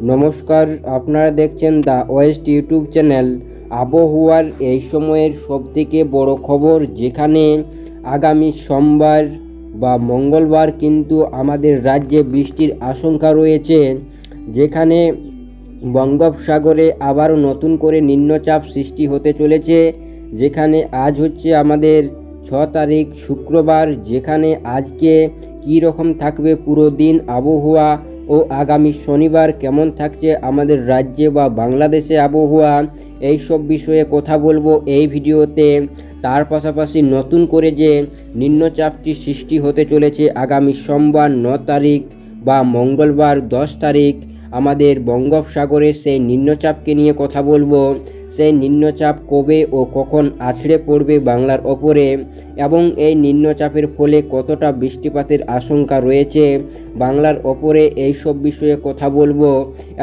নমস্কার, আপনারা দেখছেন দ্য ওয়েস্ট ইউটিউব চ্যানেল। আবহাওয়ার এই সময়ের সবথেকে বড় খবর, যেখানে আগামী সোমবার বা মঙ্গলবার কিন্তু আমাদের রাজ্যে বৃষ্টির আশঙ্কা রয়েছে, যেখানে বঙ্গোপসাগরে আবারও নতুন করে নিম্নচাপ সৃষ্টি হতে চলেছে। যেখানে আজ হচ্ছে আমাদের 6 তারিখ শুক্রবার, যেখানে আজকে কী রকম থাকবে পুরো দিন আবহাওয়া ও আগামী শনিবার কেমন থাকছে আমাদের রাজ্যে বা বাংলাদেশে আবহাওয়া, এই সব বিষয়ে কথা বলবো এই ভিডিওতে। তার পাশাপাশি নতুন করে যে নিম্নচাপটি সৃষ্টি হতে চলেছে আগামী সোমবার 9 তারিখ বা মঙ্গলবার 10 তারিখ আমাদের বঙ্গোপসাগরে, সেই নিম্নচাপকে নিয়ে কথা বলবো। সেই নিম্নচাপ কবে ও কখন আছড়ে পড়বে বাংলার ওপরে, এবং এই নিম্নচাপের ফলে কতটা বৃষ্টিপাতের আশঙ্কা রয়েছে বাংলার ওপরে, এই সব বিষয়ে কথা বলবো।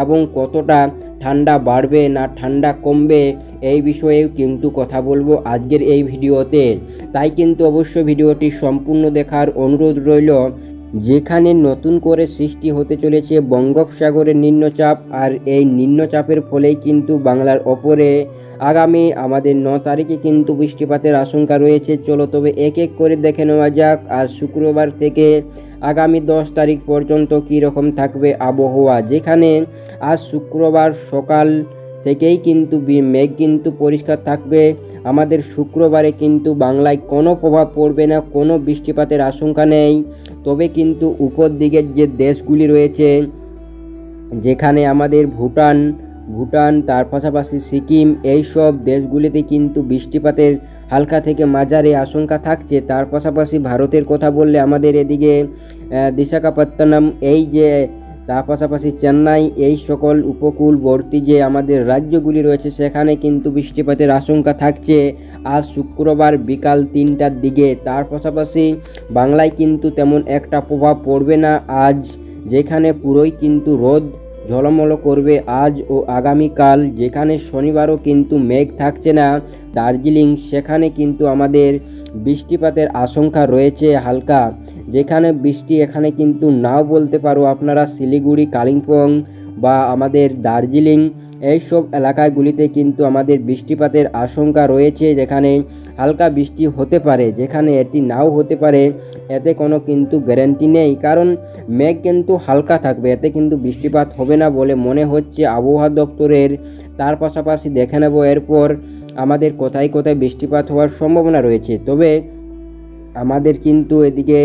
এবং কতটা ঠান্ডা বাড়বে না ঠান্ডা কমবে, এই বিষয়েও কিন্তু কথা বলবো আজকের এই ভিডিওতে। তাই কিন্তু অবশ্যই ভিডিওটি সম্পূর্ণ দেখার অনুরোধ রইল। যেখানে নতুন করে সৃষ্টি হতে চলেছে বঙ্গোপসাগরের নিম্নচাপ, আর এই নিম্নচাপের ফলেই কিন্তু বাংলার ওপরে আগামী আমাদের 9 তারিখে কিন্তু বৃষ্টিপাতের আশঙ্কা রয়েছে। চলো তবে এক এক করে দেখে নেওয়া যাক আজ শুক্রবার থেকে আগামী 10 তারিখ পর্যন্ত কী রকম থাকবে আবহাওয়া। যেখানে আজ শুক্রবার সকাল থেকেই কিন্তু মেঘ কিন্তু পরিষ্কার থাকবে। আমাদের শুক্রবারে কিন্তু বাংলায় কোনো প্রভাব পড়বে না, কোনো বৃষ্টিপাতের আশঙ্কা নেই। তবে কিন্তু উপর দিকের যে দেশগুলি রয়েছে, যেখানে আমাদের ভুটান তার পাশাপাশি সিকিম, এই সব দেশগুলিতে কিন্তু বৃষ্টিপাতের হালকা থেকে মাঝারি আশঙ্কা থাকছে। তার পাশাপাশি ভারতের কথা বললে আমাদের এদিকে বিশাখাপত্তনম, এই যে তার পাশাপাশি চেন্নাই, এই সকল উপকূলবর্তী যে আমাদের রাজ্যগুলি রয়েছে, সেখানে কিন্তু বৃষ্টিপাতের আশঙ্কা থাকছে আজ শুক্রবার বিকাল 3টার দিকে। তার পাশাপাশি বাংলায় কিন্তু তেমন একটা প্রভাব পড়বে না আজ, যেখানে পুরোই কিন্তু রোদ ঝলমল করবে আজ ও আগামীকাল। যেখানে শনিবারও কিন্তু মেঘ থাকছে না দার্জিলিং, সেখানে কিন্তু আমাদের বৃষ্টিপাতের আশঙ্কা রয়েছে হালকা। যেখানে বৃষ্টি এখানে কিন্তু নাও বলতে পারো আপনারা, শিলিগুড়ি, কালিম্পং বা আমাদের দার্জিলিং, এই সব এলাকাগুলিতে কিন্তু আমাদের বৃষ্টিপাতের আশঙ্কা রয়েছে। যেখানে হালকা বৃষ্টি হতে পারে, যেখানে এটি নাও হতে পারে, এতে কোনো কিন্তু গ্যারান্টি নেই, কারণ মেঘ কিন্তু হালকা থাকবে, এতে কিন্তু বৃষ্টিপাত হবে না বলে মনে হচ্ছে আবহাওয়া দপ্তরের। তার পাশাপাশি দেখে নেব এরপর আমাদের কোথায় কোথায় বৃষ্টিপাত হওয়ার সম্ভাবনা রয়েছে। তবে আমাদের কিন্তু এদিকে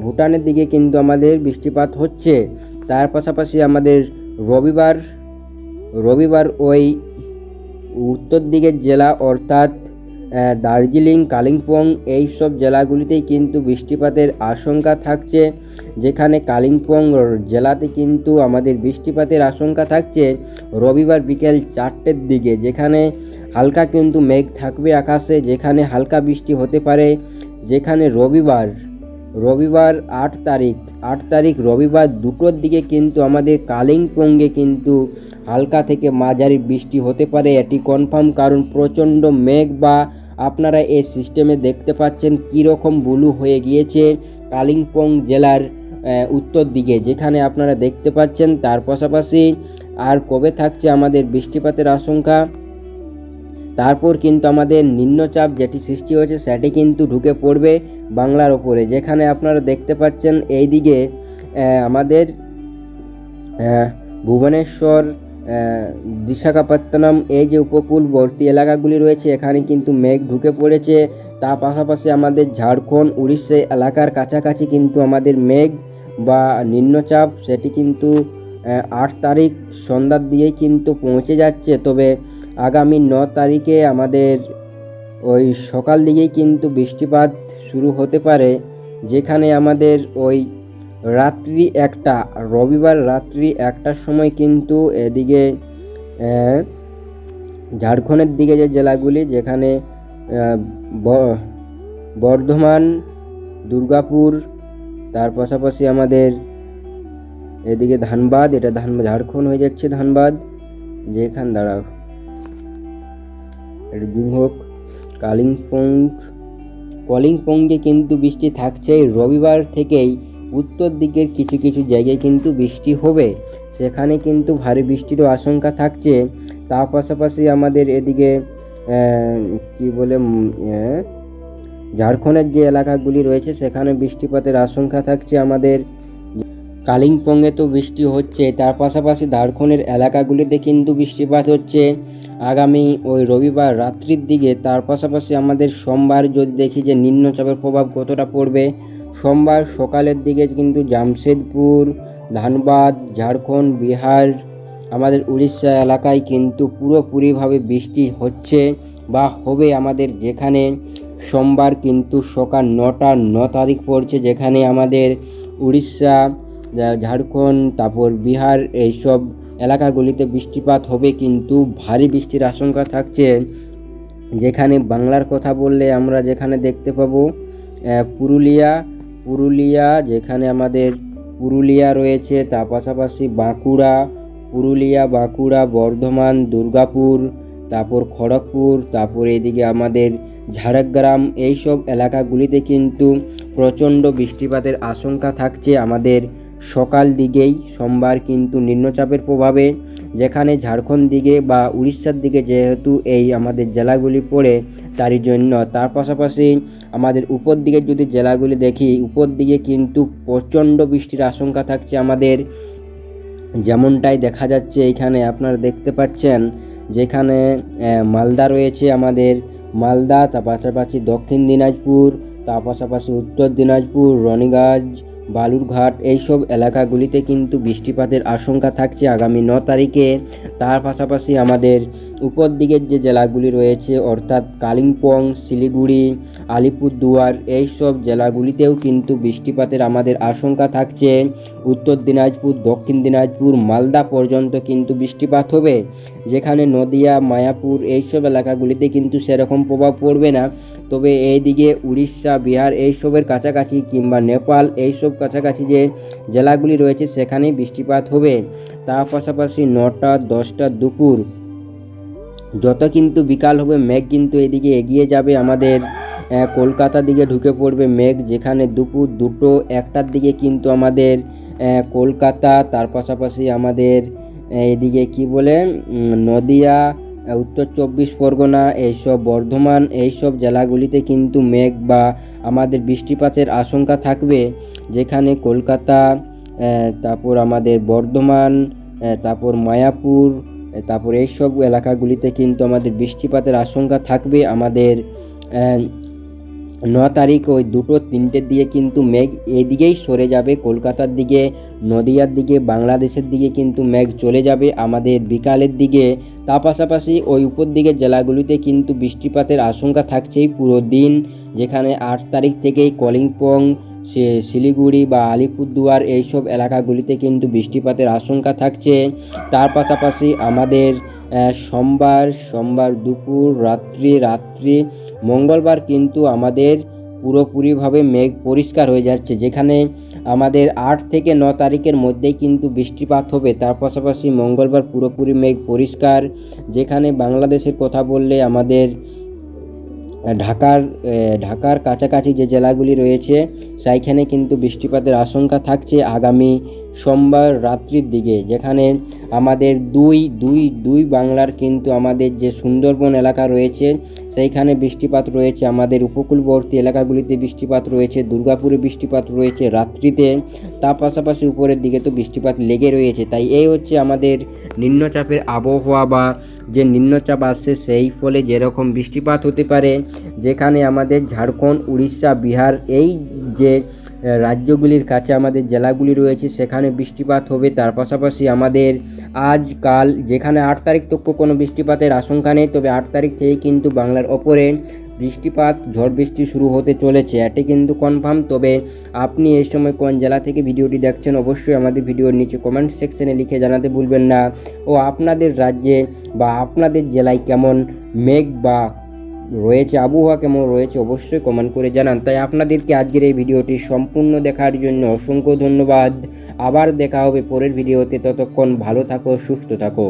ভুটানের দিকে কিন্তু আমাদের বৃষ্টিপাত হচ্ছে। তার পাশাপাশি আমাদের রবিবার ওই উত্তর দিকের জেলা অর্থাৎ দার্জিলিং, কালিম্পং, এই সব জেলাগুলিতেই কিন্তু বৃষ্টিপাতের আশঙ্কা থাকছে। যেখানে কালিম্পং জেলাতে কিন্তু আমাদের বৃষ্টিপাতের আশঙ্কা থাকছে রবিবার বিকেল 4টের দিকে, যেখানে হালকা কিন্তু মেঘ থাকবে আকাশে, যেখানে হালকা বৃষ্টি হতে পারে। যেখানে রবিবার 8 তারিখ রবিবার 2টোর দিকে কিন্তু আমাদের কালিম্পংয়ে কিন্তু হালকা থেকে মাঝারি বৃষ্টি হতে পারে, এটি কনফার্ম। কারণ প্রচণ্ড মেঘ, বা আপনারা এই সিস্টেমে দেখতে পাচ্ছেন কীরকম ব্লু হয়ে গিয়েছে কালিম্পং জেলার উত্তর দিকে, যেখানে আপনারা দেখতে পাচ্ছেন। তার পাশাপাশি আর কবে থাকছে আমাদের বৃষ্টিপাতের আশঙ্কা, তারপর কিন্তু আমাদের নিম্নচাপ যেটি সৃষ্টি হয়েছে সেটি কিন্তু ঢুকে পড়বে বাংলার ওপরে। যেখানে আপনারা দেখতে পাচ্ছেন এইদিকে আমাদের ভুবনেশ্বর, বিশাখাপত্তনম, এই যে উপকূলবর্তী এলাকাগুলি রয়েছে, এখানে কিন্তু মেঘ ঢুকে পড়েছে। তার পাশাপাশি আমাদের ঝাড়খণ্ড, উড়িষ্যা এলাকার কাছাকাছি কিন্তু আমাদের মেঘ বা নিম্নচাপ সেটি কিন্তু 8 তারিখ সন্ধ্যার দিকেই কিন্তু পৌঁছে যাচ্ছে। তবে আগামী 9 তারিখে আমাদের ওই সকাল দিকেই কিন্তু বৃষ্টিপাত শুরু হতে পারে। যেখানে আমাদের ওই রবিবার রাত্রি 1টার সময় কিন্তু এদিকে ঝাড়খণ্ডের দিকে যে জেলাগুলি, যেখানে বর্ধমান, দুর্গাপুর, তার পাশাপাশি আমাদের এদিকে ধানবাদ, এটা ঝাড়খণ্ড হয়ে যাচ্ছে ধানবাদ, যেখানে দাঁড়াও হোক কালিম্পংয়ে কিন্তু বৃষ্টি থাকছে রবিবার থেকেই। উত্তর দিকের কিছু কিছু জায়গায় কিন্তু বৃষ্টি হবে, সেখানে কিন্তু ভারী বৃষ্টিরও আশঙ্কা থাকছে। তার পাশাপাশি আমাদের এদিকে ঝাড়খণ্ডের যে এলাকাগুলি রয়েছে সেখানে বৃষ্টিপাতের আশঙ্কা থাকছে। আমাদের কালিম্পংয়ে তো বৃষ্টি হচ্ছে, তার পাশাপাশি ঝাড়খণ্ডের এলাকাগুলিতে কিন্তু বৃষ্টিপাত হচ্ছে আগামী ওই রবিবার রাত্রির দিকে। তার পাশাপাশি আমাদের সোমবার যদি দেখি যে নিম্নচাপের প্রভাব কতটা পড়বে, সোমবার সকালের দিকে কিন্তু জামশেদপুর, ধানবাদ, ঝাড়খণ্ড, বিহার, আমাদের উড়িষ্যা এলাকায় কিন্তু পুরোপুরিভাবে বৃষ্টি হচ্ছে বা হবে আমাদের, যেখানে সোমবার কিন্তু সকাল 9 তারিখ পড়ছে, যেখানে আমাদের উড়িষ্যা, ঝাড়খণ্ড, তারপর বিহার এইসব এলাকাগুলিতে বৃষ্টিপাত হবে, কিন্তু ভারী বৃষ্টির আশঙ্কা থাকছে। যেখানে বাংলার কথা বললে আমরা যেখানে দেখতে পাবো পুরুলিয়া, যেখানে আমাদের পুরুলিয়া রয়েছে, তার পাশাপাশি বাঁকুড়া, বর্ধমান, দুর্গাপুর, তারপর খড়গপুর, তারপর এদিকে আমাদের ঝাড়গ্রাম, এইসব এলাকাগুলিতে কিন্তু প্রচণ্ড বৃষ্টিপাতের আশঙ্কা থাকছে আমাদের সকাল দিকেই সোমবার কিন্তু নিম্নচাপের প্রভাবে, যেখানে ঝাড়খণ্ড দিকে বা উড়িষ্যার দিকে যেহেতু এই আমাদের জেলাগুলি পড়ে তারই জন্য। তার পাশাপাশি আমাদের উপর দিকে যদি জেলাগুলি দেখি, উপর দিকে কিন্তু প্রচণ্ড বৃষ্টির আশঙ্কা থাকছে আমাদের, যেমনটাই দেখা যাচ্ছে এখানে আপনারা দেখতে পাচ্ছেন, যেখানে মালদা রয়েছে, আমাদের মালদা, তার পাশাপাশি দক্ষিণ দিনাজপুর, তার পাশাপাশি উত্তর দিনাজপুর, রানীগঞ্জ, বালুরঘাট, এইসব এলাকাগুলিতে কিন্তু বৃষ্টিপাতের আশঙ্কা থাকছে আগামী 9 তারিখে। তার পাশাপাশি আমাদের উপর দিকের যে জেলাগুলি রয়েছে অর্থাৎ কালিম্পং, শিলিগুড়ি, আলিপুরদুয়ার, এইসব জেলাগুলিতেও কিন্তু বৃষ্টিপাতের আমাদের আশঙ্কা থাকছে। উত্তর দিনাজপুর, দক্ষিণ দিনাজপুর, মালদা পর্যন্ত কিন্তু বৃষ্টিপাত হবে, যেখানে নদিয়া, মায়াপুর এইসব এলাকাগুলিতে কিন্তু সেরকম প্রভাব পড়বে না। তবে এইদিকে উড়িষ্যা, বিহার এইসবের কাছাকাছি কিংবা নেপাল এইসব কাছাকাছি যে জেলাগুলি রয়েছে সেখানেই বৃষ্টিপাত হবে। তার পাশাপাশি 9টা, 10টা দুপুর যত কিন্তু বিকাল হবে মেঘ কিন্তু এদিকে এগিয়ে যাবে, আমাদের কলকাতার দিকে ঢুকে পড়বে মেঘ, যেখানে দুপুর 2টো, 1টার দিকে কিন্তু আমাদের কলকাতা, তার পাশাপাশি আমাদের এদিকে নদিয়া, উত্তর 24 পরগনা, এইসব বর্ধমান, এইসব জেলাগুলিতে কিন্তু মেঘ বা আমাদের বৃষ্টিপাতের আশঙ্কা থাকবে, যেখানে কলকাতা, তারপর আমাদের বর্ধমান, তারপর মায়াপুর, তারপর এইসব এলাকাগুলিতে কিন্তু আমাদের বৃষ্টিপাতের আশঙ্কা থাকবে। আমাদের 9 তারিখ ওই 2টো 3টের দিকে কিন্তু মেঘ এদিকেই সরে যাবে, কলকাতার দিকে, নদিয়ার দিকে, বাংলাদেশের দিকে কিন্তু মেঘ চলে যাবে আমাদের বিকালের দিকে। তার পাশাপাশি ওই উপর দিকের জেলাগুলিতে কিন্তু বৃষ্টিপাতের আশঙ্কা থাকছেই পুরো দিন, যেখানে 8 তারিখ থেকেই কালিম্পং, শিলিগুড়ি বা আলিপুরদুয়ার এইসব এলাকাগুলিতে কিন্তু বৃষ্টিপাতের আশঙ্কা থাকছে। তার পাশাপাশি আমাদের সোমবার দুপুর, রাত্রি, মঙ্গলবার কিন্তু আমাদের পুরোপুরিভাবে মেঘ পরিষ্কার হয়ে যাচ্ছে, যেখানে আমাদের 8 থেকে 9 তারিখের মধ্যেই কিন্তু বৃষ্টিপাত হবে। তার পাশাপাশি মঙ্গলবার পুরোপুরি মেঘ পরিষ্কার, যেখানে বাংলাদেশের কথা বললে আমাদের ঢাকার কাছাকাছি যে জেলাগুলি রয়েছে সেইখানে কিন্তু বৃষ্টিপাতের আশঙ্কা থাকছে আগামী সোমবার রাত্রির দিকে, যেখানে আমাদের দুই বাংলার কিন্তু আমাদের যে সুন্দরবন এলাকা রয়েছে সেইখানে বৃষ্টিপাত রয়েছে, আমাদের উপকূলবর্তী এলাকাগুলিতে বৃষ্টিপাত রয়েছে, দুর্গাপুরে বৃষ্টিপাত রয়েছে রাত্রিতে, তার পাশাপাশি উপরের দিকে তো বৃষ্টিপাত লেগে রয়েছে। তাই এই হচ্ছে আমাদের নিম্নচাপের আবহাওয়া বা যে নিম্নচাপ আসছে সেই ফলে যেরকম বৃষ্টিপাত হতে পারে, যেখানে আমাদের ঝাড়খণ্ড, উড়িষ্যা, বিহার এই যে রাজ্যগুলির কাছে আমাদের জেলাগুলি রয়েছে সেখানে বৃষ্টিপাত হবে। তার পাশাপাশি আমাদের আজকাল যেখানে 8 তারিখ তক কোনো বৃষ্টিপাতের আশঙ্কা নেই, তবে 8 তারিখ থেকে কিন্তু বাংলার ওপরে বৃষ্টিপাত, ঝড় বৃষ্টি শুরু হতে চলেছে, এটি কিন্তু কনফার্ম। তবে আপনি এই সময় কোন জেলা থেকে ভিডিওটি দেখছেন অবশ্যই আমাদের ভিডিওর নিচে কমেন্ট সেকশনে লিখে জানাতে ভুলবেন না, ও আপনাদের রাজ্যে বা আপনাদের জেলায় কেমন মেঘ বা রয়েছে, আবহাওয়া কেমন রয়েছে অবশ্যই কমেন্ট করে জানান। তাই আপনাদেরকে আজকের এই ভিডিওটি সম্পূর্ণ দেখার জন্য অসংখ্য ধন্যবাদ। আবার দেখা হবে পরের ভিডিওতে, ততক্ষণ ভালো থাকো, সুস্থ থাকো।